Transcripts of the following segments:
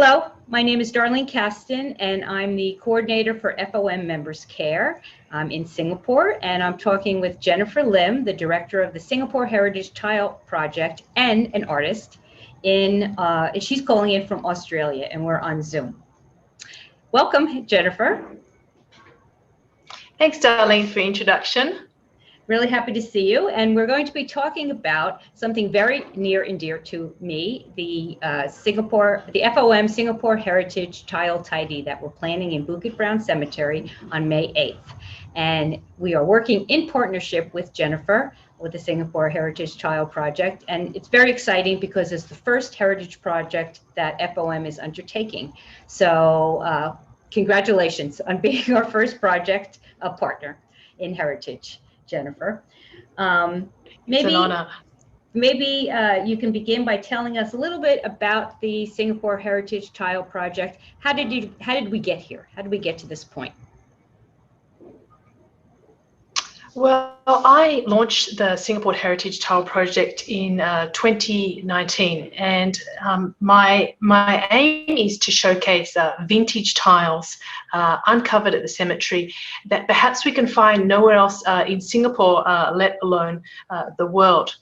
Hello, my name is Darlene Caston, and I'm the coordinator for FOM Members Care. I'm in Singapore, and I'm talking with Jennifer Lim, the director of the Singapore Heritage Tile Project and an artist. She's calling in from Australia, and we're on Zoom. Welcome, Jennifer. Thanks, Darlene, for the introduction. Really happy to see you, and we're going to be talking about something very near and dear to me, the FOM Singapore Heritage Tile Tidy that we're planning in Bukit Brown Cemetery on May 8th. And we are working in partnership with Jennifer with the Singapore Heritage Tile Project, and it's very exciting because it's the first heritage project that FOM is undertaking. So congratulations on being our first project partner in heritage. Jennifer, it's an honor. Maybe you can begin by telling us a little bit about the Singapore Heritage Tile Project. How did we get here? How did we get to this point? Well, I launched the Singapore Heritage Tile Project in 2019, and my aim is to showcase vintage tiles uncovered at the cemetery that perhaps we can find nowhere else in Singapore, let alone the world.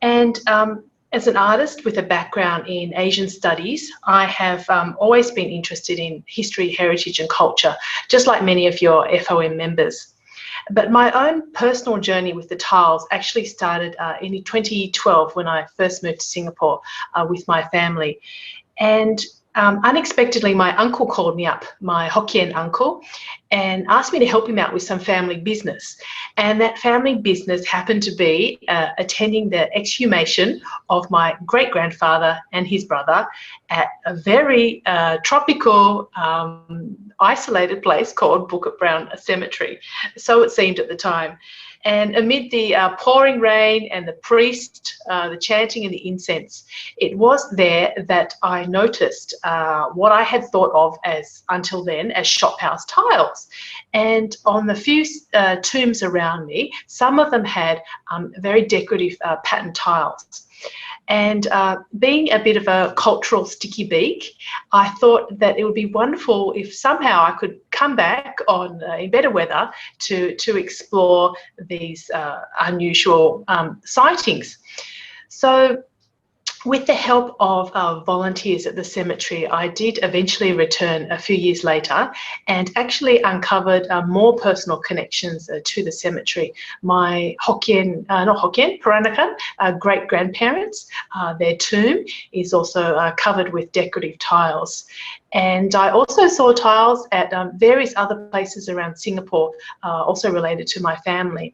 And as an artist with a background in Asian studies, I have always been interested in history, heritage and culture, just like many of your FOM members. But my own personal journey with the tiles actually started in 2012 when I first moved to Singapore with my family. And unexpectedly, my uncle called me up, my Hokkien uncle, and asked me to help him out with some family business. And that family business happened to be attending the exhumation of my great-grandfather and his brother at a very tropical, isolated place called Bukit Brown Cemetery. So it seemed at the time. And amid the pouring rain and the priest, the chanting and the incense, it was there that I noticed what I had thought of as, until then, as shophouse tiles. And on the few tombs around me, some of them had very decorative pattern tiles. And being a bit of a cultural sticky beak, I thought that it would be wonderful if somehow I could come back on in better weather to explore these unusual sightings. So with the help of volunteers at the cemetery, I did eventually return a few years later and actually uncovered more personal connections to the cemetery. My Peranakan great-grandparents, their tomb is also covered with decorative tiles. And I also saw tiles at various other places around Singapore, also related to my family.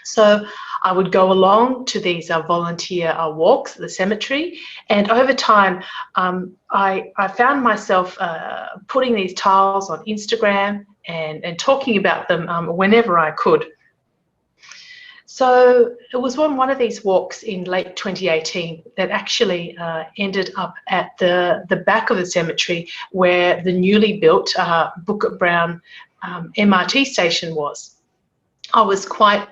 So I would go along to these volunteer walks at the cemetery, and over time I found myself putting these tiles on Instagram and talking about them whenever I could. So it was on one of these walks in late 2018 that actually ended up at the back of the cemetery where the newly built Bukit Brown MRT station was. I was quite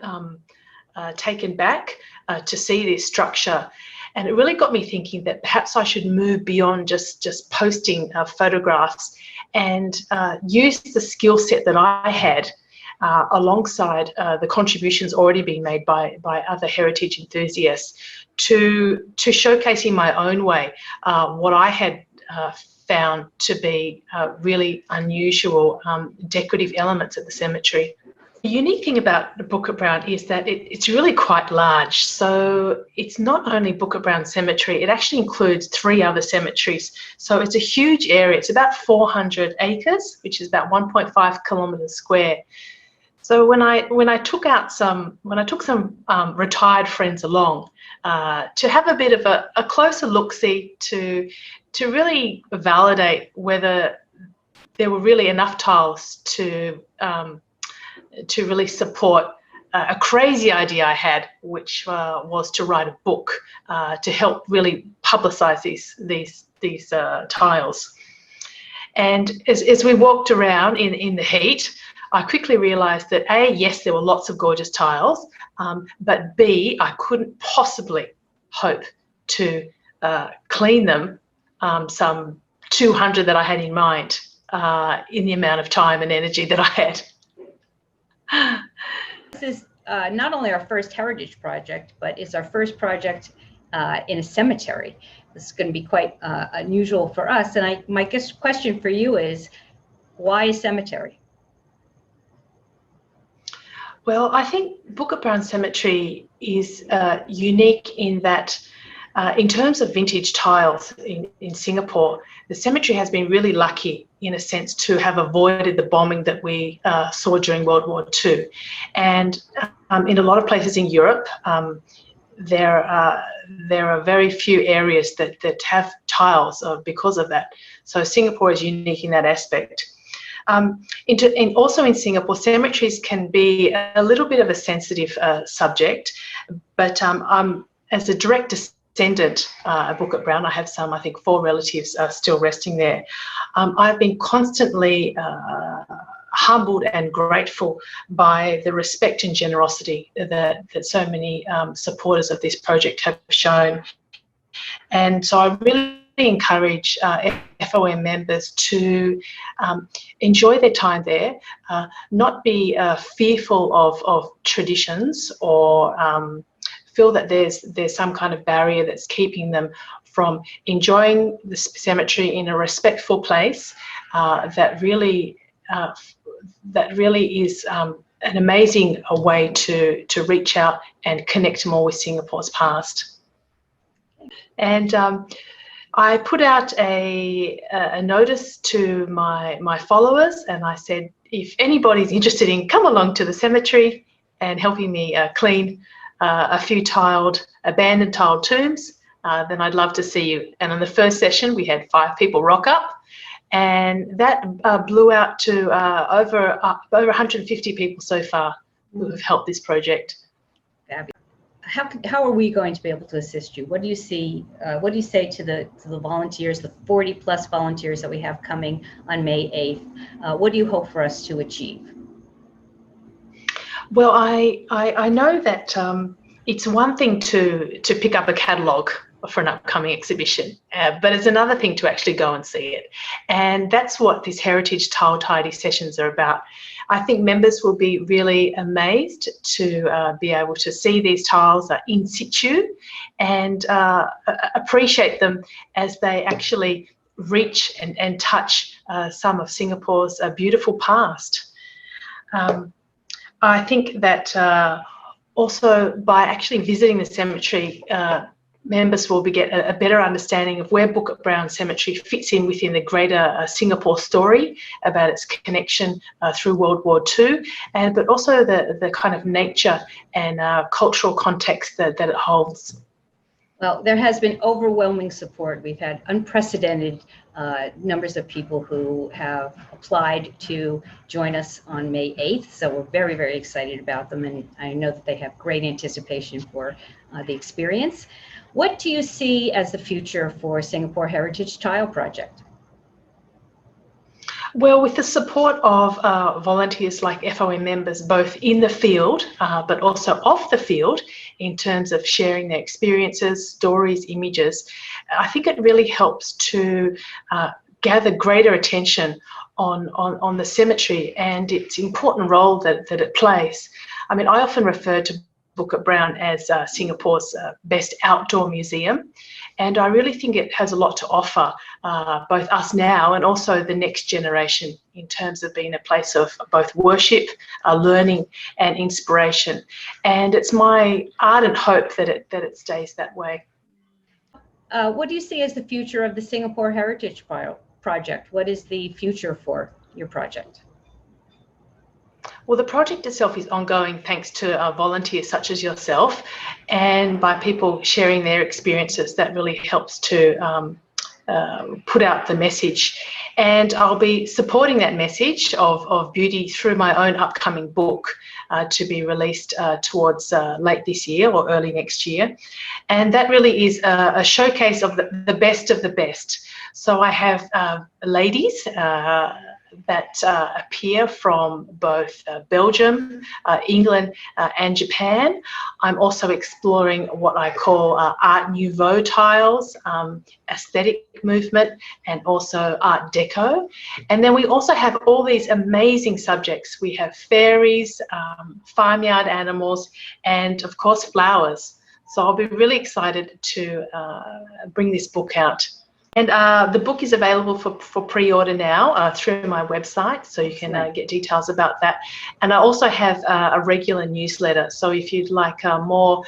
taken back to see this structure, and it really got me thinking that perhaps I should move beyond just posting photographs and use the skill set that I had alongside the contributions already being made by other heritage enthusiasts to showcase in my own way what I had found to be really unusual decorative elements at the cemetery. The unique thing about the Bukit Brown is that it's really quite large. So it's not only Bukit Brown Cemetery, it actually includes 3 other cemeteries. So it's a huge area. It's about 400 acres, which is about 1.5 kilometres square. So when I took some retired friends along to have a bit of a closer look-see to really validate whether there were really enough tiles to really support a crazy idea I had, which was to write a book to help really publicize these tiles. And as we walked around in the heat, I quickly realized that A, yes, there were lots of gorgeous tiles, but B, I couldn't possibly hope to clean them some 200 that I had in mind in the amount of time and energy that I had. This is not only our first heritage project, but it's our first project in a cemetery. This is going to be quite unusual for us. And my question for you is, why a cemetery? Well, I think Bukit Brown Cemetery is unique in that in terms of vintage tiles in Singapore, the cemetery has been really lucky in a sense to have avoided the bombing that we saw during World War II. And in a lot of places in Europe, there are very few areas that have tiles because of that. So Singapore is unique in that aspect. Also in Singapore, cemeteries can be a little bit of a sensitive subject, but as a direct descendant at Bukit Brown, I have some, I think 4 relatives still resting there. I've been constantly humbled and grateful by the respect and generosity that so many supporters of this project have shown. And so I really encourage FOM members to enjoy their time there, not be fearful of traditions or feel that there's some kind of barrier that's keeping them from enjoying the cemetery in a respectful place that really is an amazing way to reach out and connect more with Singapore's past. And I put out a notice to my followers, and I said, if anybody's interested in come along to the cemetery and helping me clean a few abandoned tiled tombs, then I'd love to see you. And on the first session, we had 5 people rock up, and that blew out to over 150 people so far who have helped this project. How are we going to be able to assist you? What do you see? What do you say to the volunteers, the 40+ volunteers that we have coming on May 8th? What do you hope for us to achieve? Well, I know that it's one thing to pick up a catalogue for an upcoming exhibition, but it's another thing to actually go and see it. And that's what these Heritage Tile Tidy sessions are about. I think members will be really amazed to be able to see these tiles in situ and appreciate them as they actually reach and touch some of Singapore's beautiful past. I think that also by actually visiting the cemetery, members will get a better understanding of where Bukit Brown Cemetery fits in within the greater Singapore story about its connection through World War II, but also the kind of nature and cultural context that it holds. Well, there has been overwhelming support. We've had unprecedented numbers of people who have applied to join us on May 8th. So we're very, very excited about them. And I know that they have great anticipation for the experience. What do you see as the future for Singapore Heritage Tile Project? Well, with the support of volunteers like FOM members, both in the field, but also off the field, in terms of sharing their experiences, stories, images, I think it really helps to gather greater attention on the cemetery and its important role that it plays. I mean, I often refer to Bukit Brown as Singapore's best outdoor museum, and I really think it has a lot to offer both us now and also the next generation in terms of being a place of both worship, learning and inspiration. And it's my ardent hope that it stays that way. What do you see as the future of the Singapore Heritage Project? What is the future for your project? Well, the project itself is ongoing thanks to volunteers such as yourself, and by people sharing their experiences. That really helps to put out the message. And I'll be supporting that message of beauty through my own upcoming book to be released towards late this year or early next year. And that really is a showcase of the best of the best. So I have ladies appear from both Belgium, England, and Japan. I'm also exploring what I call Art Nouveau tiles, aesthetic movement, and also Art Deco. And then we also have all these amazing subjects. We have fairies, farmyard animals, and of course flowers. So I'll be really excited to bring this book out. And the book is available for pre-order now through my website, so you can get details about that. And I also have a regular newsletter, so if you'd like more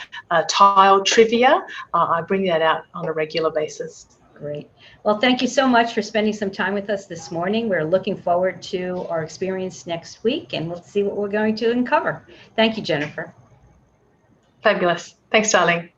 tile trivia, I bring that out on a regular basis. Great. Well, thank you so much for spending some time with us this morning. We're looking forward to our experience next week, and we'll see what we're going to uncover. Thank you, Jennifer. Fabulous. Thanks, darling.